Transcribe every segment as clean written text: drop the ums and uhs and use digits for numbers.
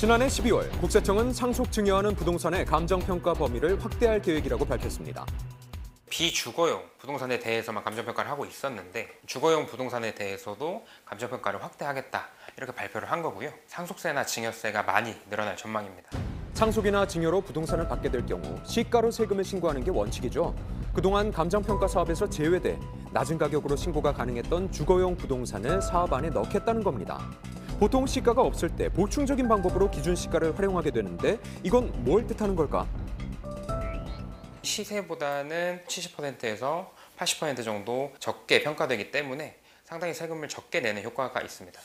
지난해 12월 국세청은 상속 증여하는 부동산의 감정평가 범위를 확대할 계획이라고 밝혔습니다. 비주거용 부동산에 대해서만 감정평가를 하고 있었는데 주거용 부동산에 대해서도 감정평가를 확대하겠다 이렇게 발표를 한 거고요. 상속세나 증여세가 많이 늘어날 전망입니다. 상속이나 증여로 부동산을 받게 될 경우 시가로 세금을 신고하는 게 원칙이죠. 그동안 감정평가 사업에서 제외돼 낮은 가격으로 신고가 가능했던 주거용 부동산을 사업 안에 넣겠다는 겁니다. 보통 시가가 없을 때 보충적인 방법으로 기준 시가를 활용하게 되는데 이건 뭘 뜻하는 걸까? 시세보다는 70%에서 80% 정도 적게 평가되기 때문에 상당히 세금을 적게 내는 효과가 있습니다.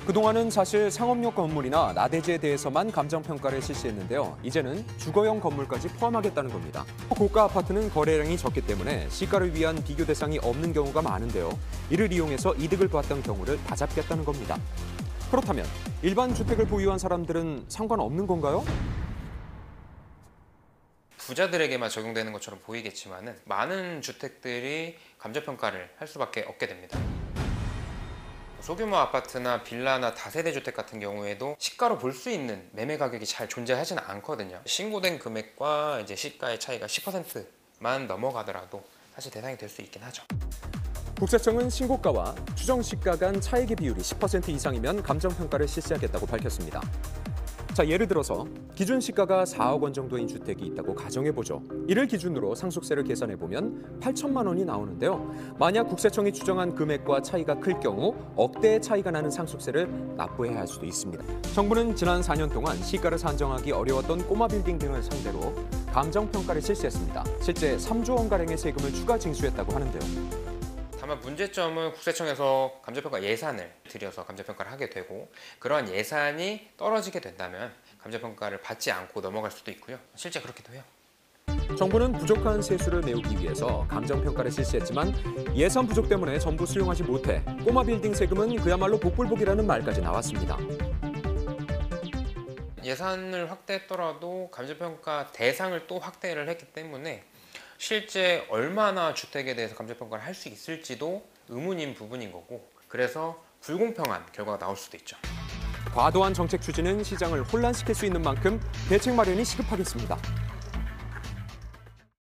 그동안은 사실 상업용 건물이나 나대지에 대해서만 감정평가를 실시했는데요. 이제는 주거용 건물까지 포함하겠다는 겁니다. 고가 아파트는 거래량이 적기 때문에 시가를 위한 비교 대상이 없는 경우가 많은데요. 이를 이용해서 이득을 봤던 경우를 다 잡겠다는 겁니다. 그렇다면 일반 주택을 보유한 사람들은 상관없는 건가요? 부자들에게만 적용되는 것처럼 보이겠지만 많은 주택들이 감정평가를 할 수밖에 없게 됩니다. 소규모 아파트나 빌라나 다세대 주택 같은 경우에도 시가로 볼 수 있는 매매 가격이 잘 존재하지는 않거든요. 신고된 금액과 이제 시가의 차이가 10%만 넘어가더라도 사실 대상이 될 수 있긴 하죠. 국세청은 신고가와 추정 시가 간 차익의 비율이 10% 이상이면 감정평가를 실시하겠다고 밝혔습니다. 자, 예를 들어서 기준 시가가 4억 원 정도인 주택이 있다고 가정해보죠. 이를 기준으로 상속세를 계산해보면 8천만 원이 나오는데요. 만약 국세청이 추정한 금액과 차이가 클 경우 억대의 차이가 나는 상속세를 납부해야 할 수도 있습니다. 정부는 지난 4년 동안 시가를 산정하기 어려웠던 꼬마 빌딩 등을 상대로 감정평가를 실시했습니다. 실제 3조 원가량의 세금을 추가 징수했다고 하는데요. 다만 문제점은 국세청에서 감정평가 예산을 들여서 감정평가를 하게 되고 그러한 예산이 떨어지게 된다면 감정평가를 받지 않고 넘어갈 수도 있고요. 실제 그렇기도 해요. 정부는 부족한 세수를 메우기 위해서 감정평가를 실시했지만 예산 부족 때문에 전부 수용하지 못해 꼬마 빌딩 세금은 그야말로 복불복이라는 말까지 나왔습니다. 예산을 확대했더라도 감정평가 대상을 또 확대를 했기 때문에 실제 얼마나 주택에 대해서 감정평가를 할 수 있을지도 의문인 부분인 거고 그래서 불공평한 결과가 나올 수도 있죠. 과도한 정책 추진은 시장을 혼란시킬 수 있는 만큼 대책 마련이 시급하겠습니다.